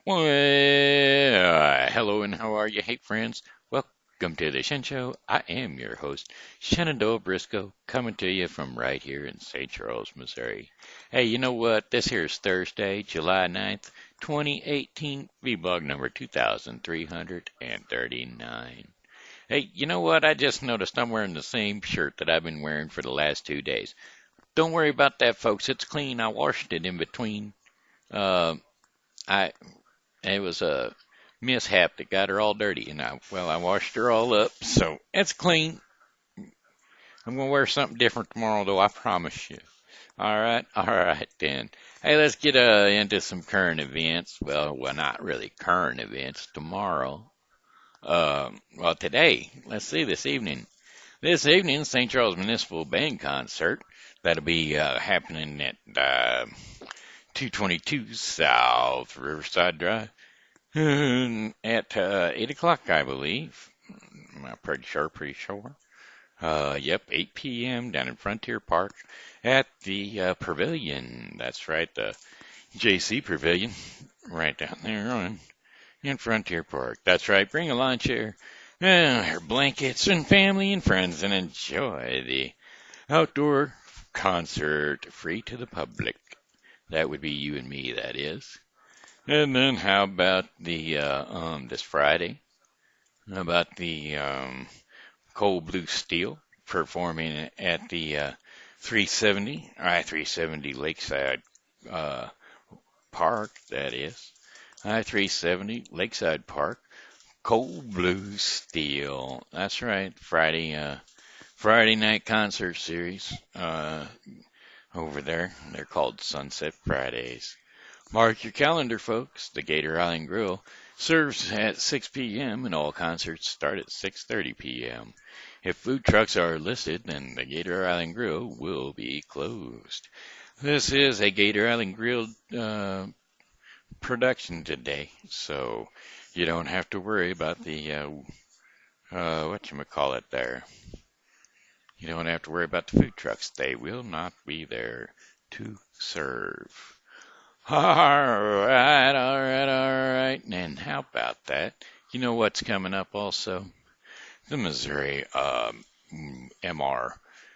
Hello and how are you? Hey, friends. Welcome to the Shen Show. I am your host, Shenandoah Briscoe, coming to you from right here in St. Charles, Missouri. Hey, you know what? This here is Thursday, July 9th, 2018, VBlog number 2339. Hey, you know what? I just noticed I'm wearing the same shirt that I've been wearing for the last 2 days. Don't worry about that, folks. It's clean. I washed it in between. Uh, I It was a mishap that got her all dirty, and I washed her all up, so it's clean. I'm gonna wear something different tomorrow, though. I promise you. All right then. Hey, let's get into some current events. Well, not really current events. Tomorrow. Today. Let's see. This evening. This evening, St. Charles Municipal Band concert. That'll be happening at 222 South Riverside Drive. At 8 o'clock, I believe. I'm pretty sure. Yep, 8 p.m. down in Frontier Park at the Pavilion. That's right, the JC Pavilion, right down there in Frontier Park. That's right, bring a lawn chair, your blankets, and family and friends, and enjoy the outdoor concert free to the public. That would be you and me, that is. And then how about the this Friday? How about the Cold Blue Steel performing at the 370 I-370 Lakeside Park? That is I-370 Lakeside Park. Cold Blue Steel. That's right. Friday night concert series over there. They're called Sunset Fridays. Mark your calendar, folks. The Gator Island Grill serves at 6 p.m. and all concerts start at 6:30 p.m. If food trucks are listed, then the Gator Island Grill will be closed. This is a Gator Island Grill production today, so you don't have to worry about the whatchamacallit there. You don't have to worry about the food trucks. They will not be there to serve. All right. And how about that? You know what's coming up also? The Missouri MR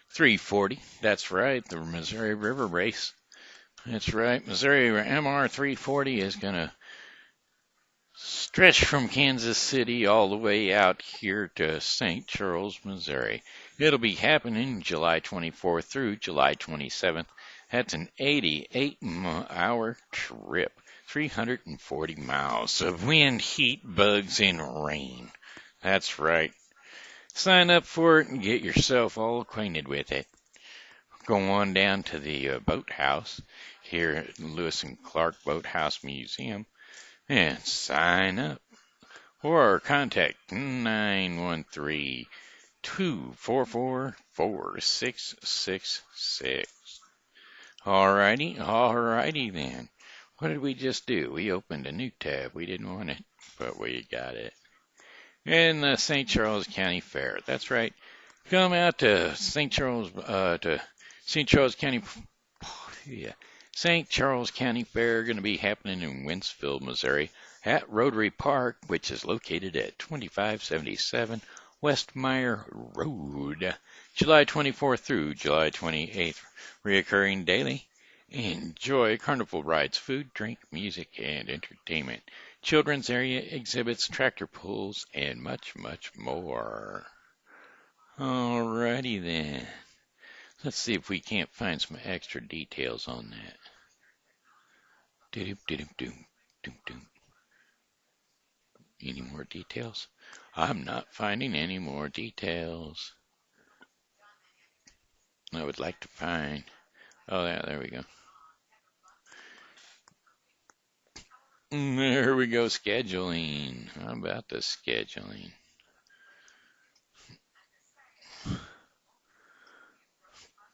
340. That's right, the Missouri River Race. That's right, Missouri MR 340 is going to stretch from Kansas City all the way out here to St. Charles, Missouri. It'll be happening July 24th through July 27th. That's an 88-hour trip, 340 miles of wind, heat, bugs, and rain. That's right. Sign up for it and get yourself all acquainted with it. Go on down to the boathouse here at Lewis and Clark Boathouse Museum and sign up. Or contact 913-244-4666. Alrighty then. What did we just do? We opened a new tab. We didn't want it, but we got it. And the St. Charles County Fair. That's right. Come out to St. Charles County. Yeah. St. Charles County Fair going to be happening in Wentzville, Missouri at Rotary Park, which is located at 2577 West Meyer Road, July 24th through July 28th. Reoccurring daily. Enjoy carnival rides, food, drink, music, and entertainment. Children's area exhibits, tractor pulls, and much, much more. Alrighty then. Let's see if we can't find some extra details on that. Any more details? I'm not finding any more details. I would like to find. Oh, yeah, there we go. There we go, scheduling. How about the scheduling?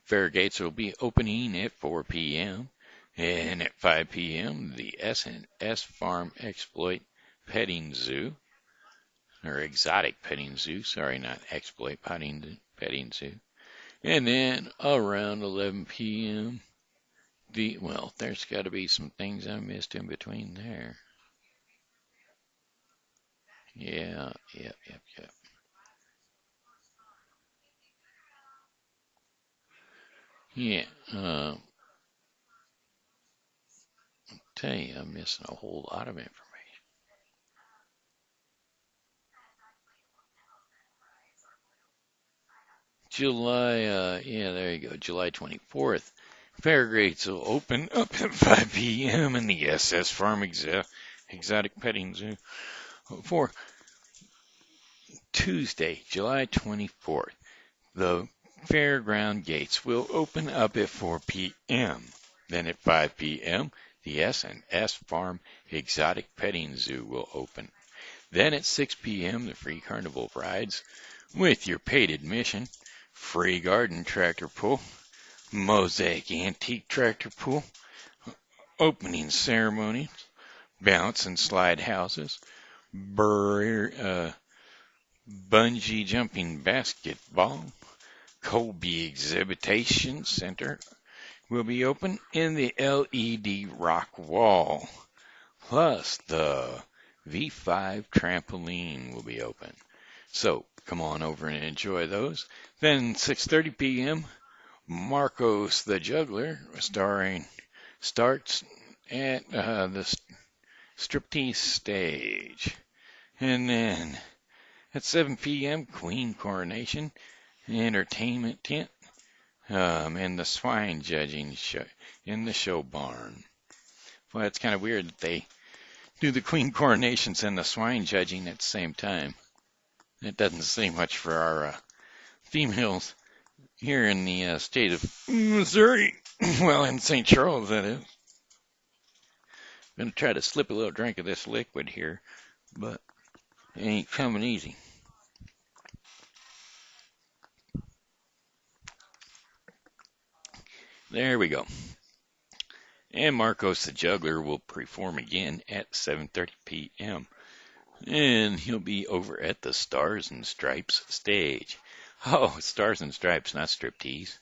Fair gates will be opening at 4 p.m. and at 5 p.m. the S&S Farm Exploit Petting Zoo, or Exotic Petting Zoo, sorry, not Exploit Petting Zoo. And then around 11 p.m. There's got to be some things I missed in between there. Yeah, yep, yep, yep. Yeah, tell you, I'm missing a whole lot of information. July, yeah, there you go. July 24th. Fair gates will open up at 5 p.m. in the SS Farm Exotic Petting Zoo for Tuesday, July 24th. The fairground gates will open up at 4 p.m. Then at 5 p.m., the S&S Farm Exotic Petting Zoo will open. Then at 6 p.m., the free carnival rides with your paid admission, free garden tractor pull, mosaic antique tractor pull, opening ceremony, bounce and slide houses, bungee jumping basketball, Colby Exhibition Center will be open in the LED rock wall. Plus, the V5 trampoline will be open. So, come on over and enjoy those. Then 6:30 p.m., Marcos the Juggler starts at the striptease stage. And then at 7 p.m., Queen Coronation Entertainment Tent and the swine judging show in the show barn. Well, it's kind of weird that they do the queen coronations and the swine judging at the same time. It doesn't say much for our females here in the state of Missouri. Well, in St. Charles, that is. I'm going to try to slip a little drink of this liquid here, but it ain't coming easy. There we go. And Marcos the Juggler will perform again at 7:30 p.m. And he'll be over at the Stars and Stripes stage. Oh, Stars and Stripes, not striptease.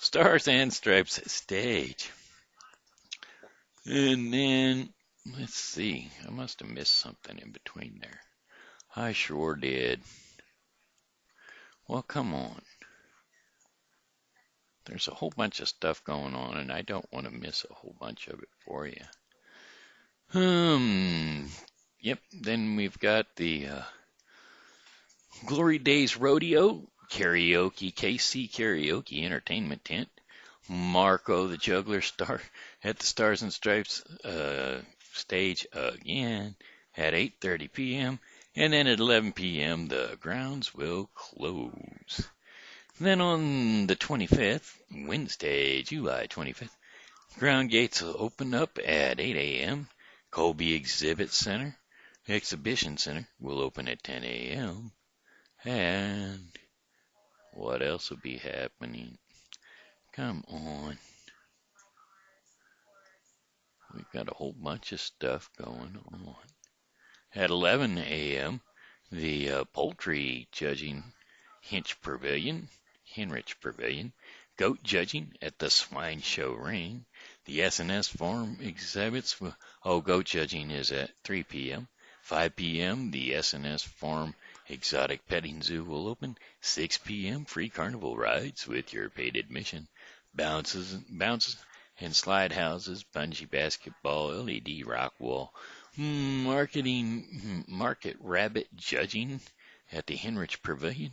Stars and Stripes stage. And then, let's see, I must have missed something in between there. I sure did. Well, come on. There's a whole bunch of stuff going on, and I don't want to miss a whole bunch of it for you. Yep, then we've got the Glory Days Rodeo, Karaoke, KC Karaoke Entertainment Tent, Marco the Juggler Star at the Stars and Stripes stage again at 8:30 p.m. And then at 11 p.m. the grounds will close. Then on the 25th, Wednesday, July 25th, ground gates will open up at 8 a.m. Colby Exhibition Center will open at 10 a.m. And what else will be happening? Come on. We've got a whole bunch of stuff going on. At 11 a.m., the poultry judging Henrich Pavilion, goat judging at the Swine Show Ring, the S&S Farm exhibits. Goat judging is at 3 p.m. 5 p.m., the S&S Farm Exotic Petting Zoo will open. 6 p.m., free carnival rides with your paid admission. Bounces and slide houses, bungee basketball, LED rock wall, market rabbit judging at the Henrich Pavilion,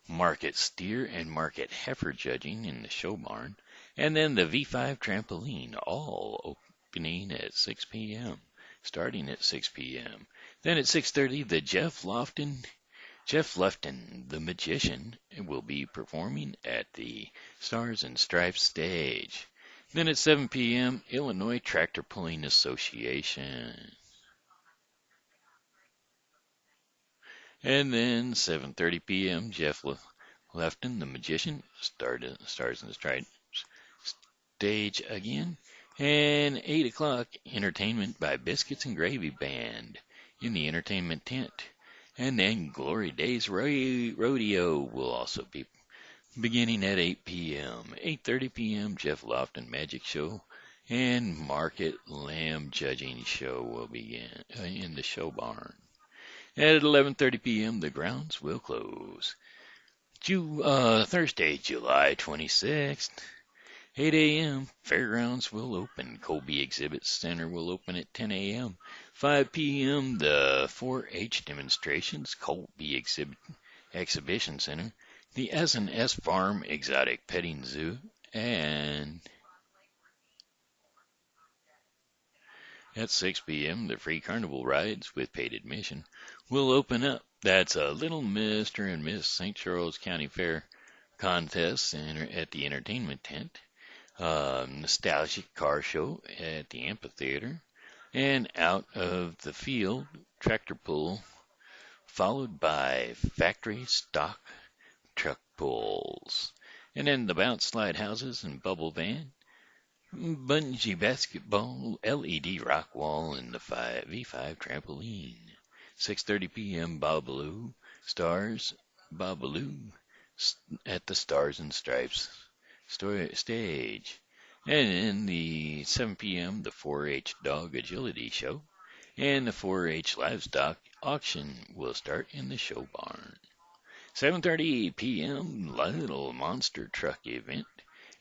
market steer and market heifer judging in the show barn, and then the V5 trampoline, all opening at 6 p.m., starting at 6 p.m. Then at 6:30, the Jeff Lufton, the magician, will be performing at the Stars and Stripes stage. Then at 7 p.m., Illinois Tractor Pulling Association. And then 7:30 p.m., Jeff Lufton, the magician, Stars and Stripes stage again. And 8 o'clock, entertainment by Biscuits and Gravy Band in the entertainment tent. And then Glory Days Rodeo will also be beginning at 8 p.m. 8:30 p.m. Jeff Lofton Magic Show and Market Lamb Judging Show will begin in the show barn. At 11:30 p.m., the grounds will close. Thursday, July 26th, 8 a.m., fairgrounds will open. Colby Exhibit Center will open at 10 a.m. 5 p.m., the 4-H demonstrations, Colby Exhibition Center, the S&S Farm Exotic Petting Zoo, and at 6 p.m., the free carnival rides with paid admission will open up. That's a Little Mr. and Miss St. Charles County Fair contests at the entertainment tent, nostalgic car show at the amphitheater, and out of the field tractor pull, followed by factory stock truck pulls, and then the bounce slide houses and bubble van, bungee basketball, LED rock wall, and the V5 trampoline. 6:30 p.m. Babalu at the Stars and Stripes stage. And in the 7 p.m., the 4-H Dog Agility Show and the 4-H Livestock Auction will start in the show barn. 7:30 p.m., Little Monster Truck Event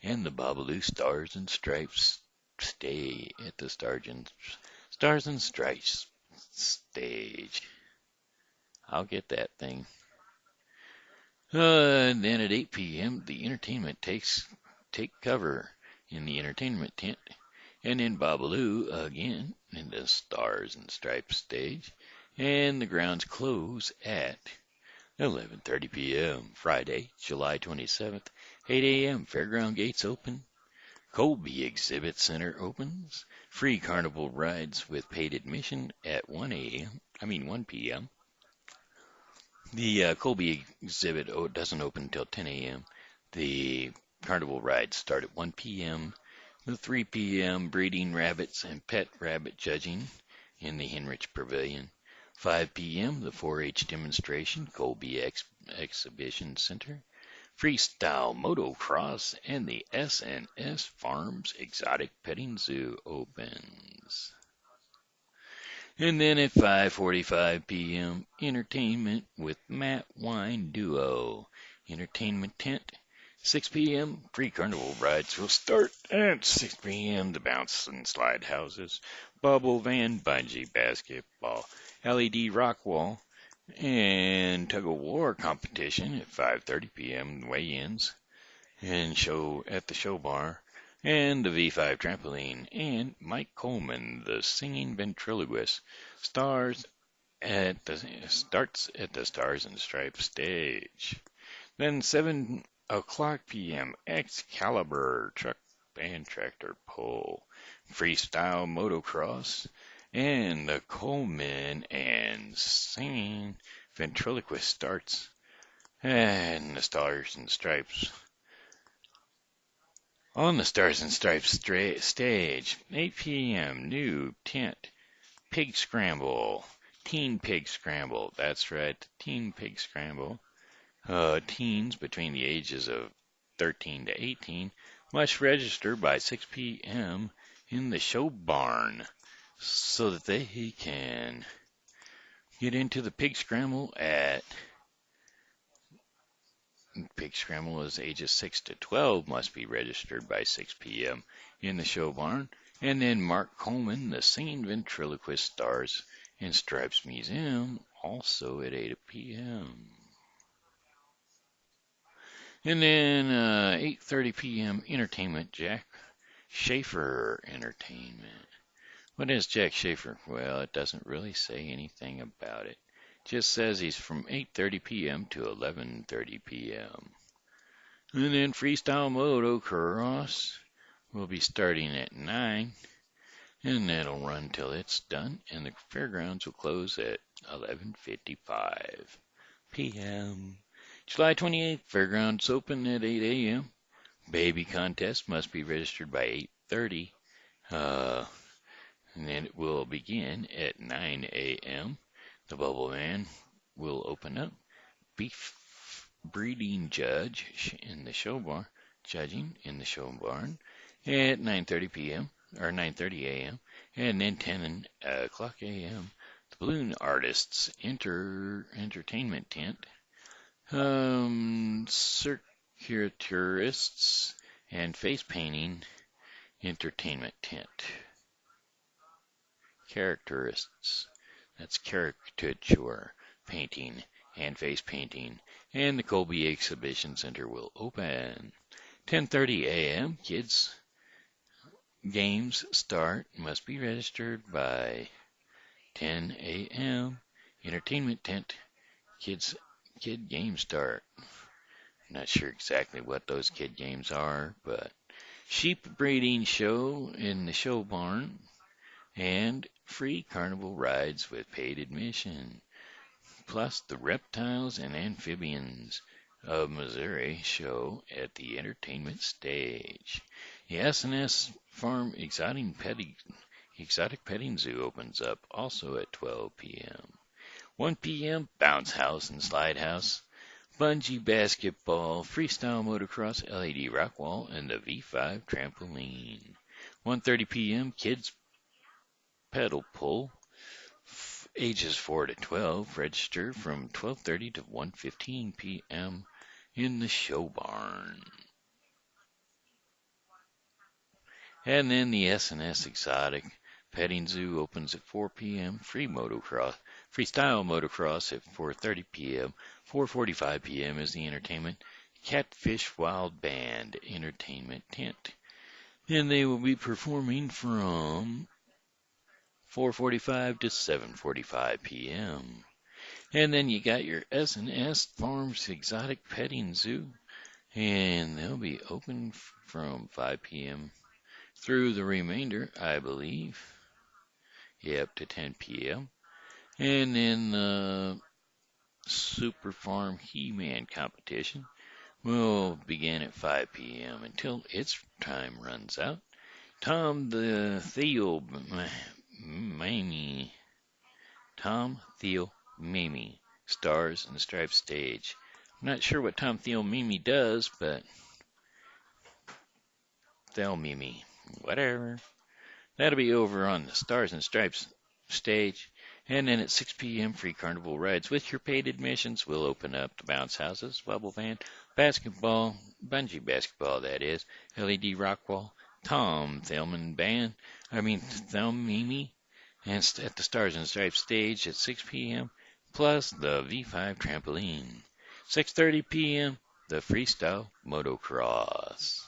and the Babalu Stars and Stripes stay at the Stars and Stripes stage. I'll get that thing. And then at 8 p.m., the entertainment take cover in the entertainment tent, and then Babalu again in the Stars and Stripes stage, and the grounds close at 11:30 p.m. Friday, July 27th, 8 a.m. Fairground gates open. Colby Exhibit Center opens. Free carnival rides with paid admission at 1 p.m. The Colby exhibit doesn't open until 10 a.m. The carnival rides start at 1 p.m. The 3 p.m. breeding rabbits and pet rabbit judging in the Henrich Pavilion. 5 p.m. the 4-H demonstration, Colby Exhibition Center. Freestyle motocross and the S&S Farms Exotic Petting Zoo opens. And then at 5:45 p.m., entertainment with Matt Wine Duo. Entertainment tent. 6 p.m., free carnival rides will start at 6 p.m. The bounce and slide houses, bubble van, bungee basketball, LED rock wall, and tug of war competition at 5:30 p.m. weigh-ins and show at the show bar, and the V5 trampoline, and Mike Coleman, the singing ventriloquist, starts at the Stars and Stripes stage. Then 7 o'clock p.m. Excalibur truck and tractor pull, freestyle motocross, and the Coleman and singing ventriloquist starts, and the Stars and Stripes. On the Stars and Stripes stage, 8 p.m., new tent, pig scramble, teen pig scramble. That's right, teen pig scramble. Teens between the ages of 13 to 18 must register by 6 p.m. in the show barn so that they can get into the pig scramble Pig Scramble is ages 6 to 12 must be registered by 6 p.m. in the show barn. And then Mark Coleman, the singing ventriloquist, Stars and Stripes Museum, also at 8 p.m. And then 8:30 p.m. entertainment, Jack Schaefer Entertainment. What is Jack Schaefer? Well, it doesn't really say anything about it. Just says he's from 8:30 p.m. to 11:30 p.m. And then freestyle motocross will be starting at 9, and that'll run till it's done, and the fairgrounds will close at 11:55 p.m. July 28th, fairgrounds open at 8 a.m. Baby contest must be registered by 8:30, and then it will begin at 9 a.m. The bubble van will open up. Beef breeding judging in the show barn at 9:30 p.m. or 9:30 a.m. and then 10 o'clock a.m. The Balloon Artists Entertainment Tent. Circuiturists and Face Painting Entertainment Tent. Characterists. That's caricature painting and face painting. And the Colby Exhibition Center will open. 10:30 a.m. Kids games start. Must be registered by 10 a.m. Entertainment tent. Kid games start. Not sure exactly what those kid games are, but sheep breeding show in the show barn and free carnival rides with paid admission. Plus the reptiles and amphibians of Missouri show at the entertainment stage. The S&S Farm Exotic Petting Zoo opens up also at 12 p.m. 1 p.m. Bounce House and Slide House, Bungee Basketball, Freestyle Motocross, LED Rock Wall, and the V5 Trampoline. 1:30 p.m. Kids Pedal Pull, ages 4 to 12, register from 12:30 to 1:15 p.m. in the show barn. And then the S&S Exotic Petting Zoo opens at 4 p.m. Freestyle motocross at 4:30 p.m. 4:45 p.m. is the entertainment. Catfish Wild Band Entertainment Tent. And they will be performing from 4:45 to 7:45 p.m. And then you got your S&S Farms Exotic Petting Zoo, and they'll be open from 5 p.m. through the remainder, I believe. Up to 10 p.m. And then the Super Farm He-Man competition will begin at 5 p.m. until its time runs out. Tom Theo Mamie Stars and Stripes stage. I'm not sure what Tom Theo Mimi does, but Theo Mimi, whatever. That'll be over on the Stars and Stripes stage. And then at 6 p.m., free carnival rides with your paid admissions will open up the bounce houses, bubble van, basketball, bungee basketball, that is, LED rock wall, Tom Thelman Band, Mimi, and at the Stars and Stripes stage at 6 p.m., plus the V5 trampoline. 6:30 p.m., the freestyle motocross.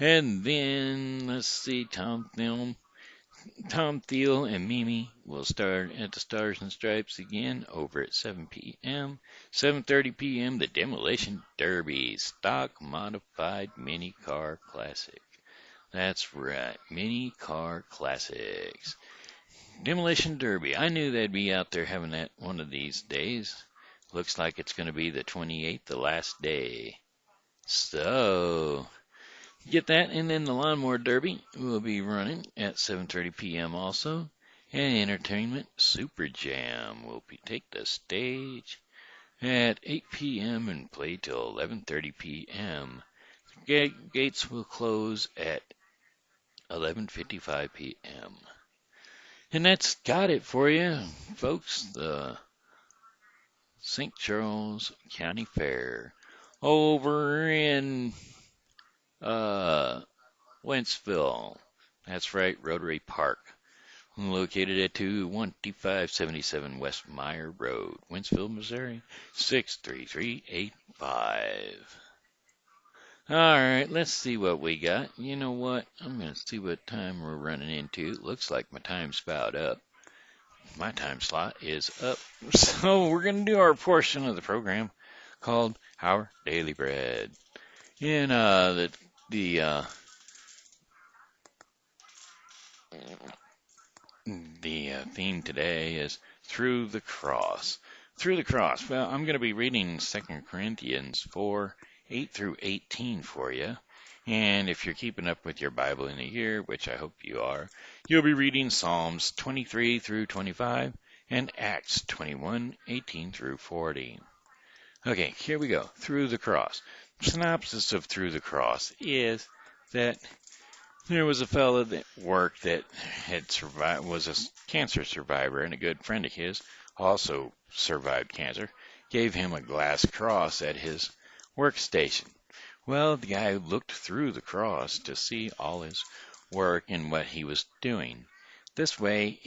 And then, let's see, Tom Thiel and Mimi will start at the Stars and Stripes again over at 7 p.m. 7:30 p.m. the Demolition Derby Stock Modified Mini Car Classic. That's right, Mini Car Classics. Demolition Derby. I knew they'd be out there having that one of these days. Looks like it's going to be the 28th, the last day. So get that, and then the Lawnmower Derby will be running at 7:30 p.m. also. And Entertainment Super Jam will take the stage at 8 p.m. and play till 11:30 p.m. Gates will close at 11:55 p.m. And that's got it for you, folks. The St. Charles County Fair over in Wentzville. That's right, Rotary Park. Located at 21577 West Meyer Road, Wentzville, Missouri, 63385. All right, let's see what we got. You know what? I'm going to see what time we're running into. It looks like my time's about up. My time slot is up. So we're going to do our portion of the program called Our Daily Bread. And the theme today is Through the Cross. Through the Cross. Well, I'm going to be reading 2 Corinthians 4, 8 through 18 for you. And if you're keeping up with your Bible in a year, which I hope you are, you'll be reading Psalms 23 through 25 and Acts 21, 18 through 40. Okay, here we go. Through the Cross. Synopsis of Through the Cross is that There was a fellow that worked that had survived, was a cancer survivor, and a good friend of his also survived cancer. Gave him a glass cross at his workstation. Well, the guy looked through the cross to see all his work and what he was doing. This way,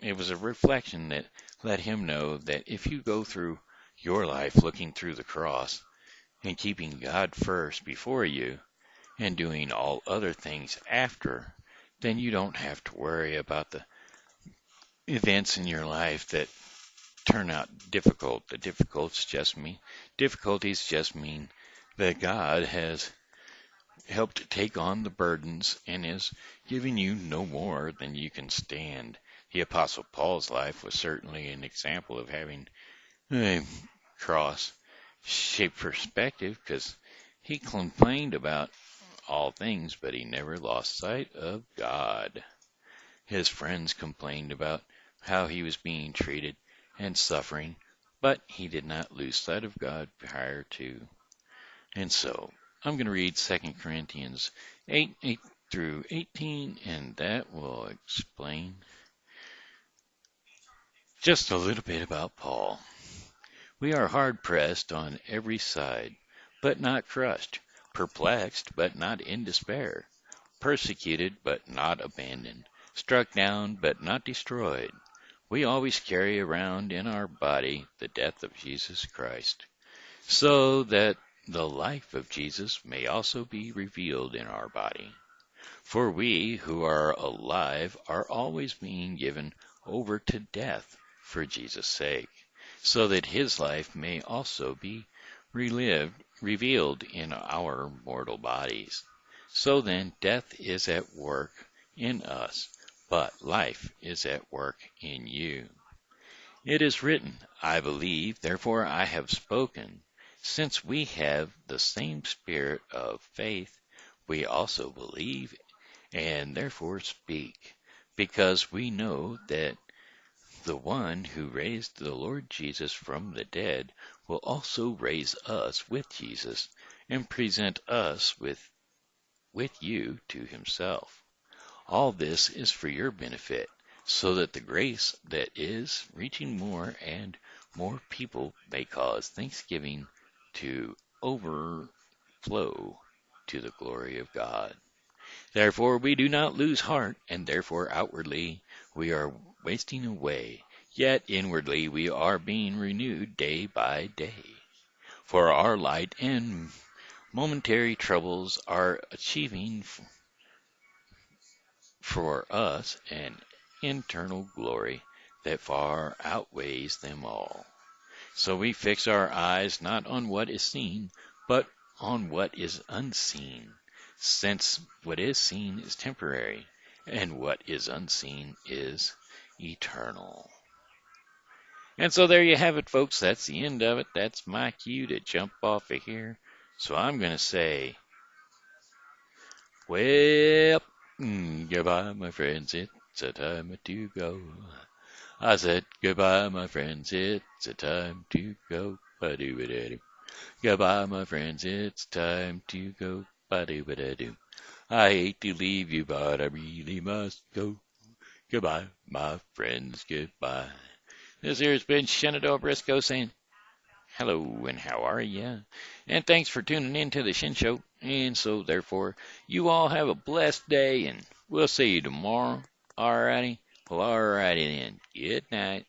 it was a reflection that let him know that if you go through your life looking through the cross and keeping God first before you and doing all other things after, then you don't have to worry about the events in your life that turn out difficult. Difficulties just mean that God has helped take on the burdens and is giving you no more than you can stand. The Apostle Paul's life was certainly an example of having a cross shaped perspective because he complained about all things, but he never lost sight of God. His friends complained about how he was being treated and suffering, but he did not lose sight of God prior to. And so, I'm going to read 2 Corinthians 8 through 18, and that will explain just a little bit about Paul. We are hard pressed on every side, but not crushed, perplexed, but not in despair, persecuted, but not abandoned, struck down, but not destroyed. We always carry around in our body the death of Jesus Christ, so that the life of Jesus may also be revealed in our body. For we who are alive are always being given over to death for Jesus' sake, so that his life may also be revealed in our mortal bodies. So then, death is at work in us, but life is at work in you. It is written, I believe, therefore I have spoken. Since we have the same spirit of faith, we also believe and therefore speak, because we know that the one who raised the Lord Jesus from the dead will also raise us with Jesus and present us with you to himself. All this is for your benefit, so that the grace that is reaching more and more people may cause thanksgiving to overflow to the glory of God. Therefore we do not lose heart, and therefore outwardly we are wasting away, yet inwardly we are being renewed day by day. For our light and momentary troubles are achieving for us an internal glory that far outweighs them all. So we fix our eyes not on what is seen, but on what is unseen, since what is seen is temporary, and what is unseen is eternal. And so there you have it, folks. That's the end of it. That's my cue to jump off of here. So I'm going to say, well, goodbye, my friends. It's a time to go. I said, goodbye, my friends. It's a time to go. Ba-doo-ba-da-doo. Goodbye, my friends. It's time to go. Ba-doo-ba-da-doo. I hate to leave you, but I really must go. Goodbye, my friends. Goodbye. This here has been Shenandoah Briscoe saying, hello, and how are ya? And thanks for tuning in to the Shin Show. And so, therefore, you all have a blessed day, and we'll see you tomorrow. Alrighty? Well, alrighty then. Good night.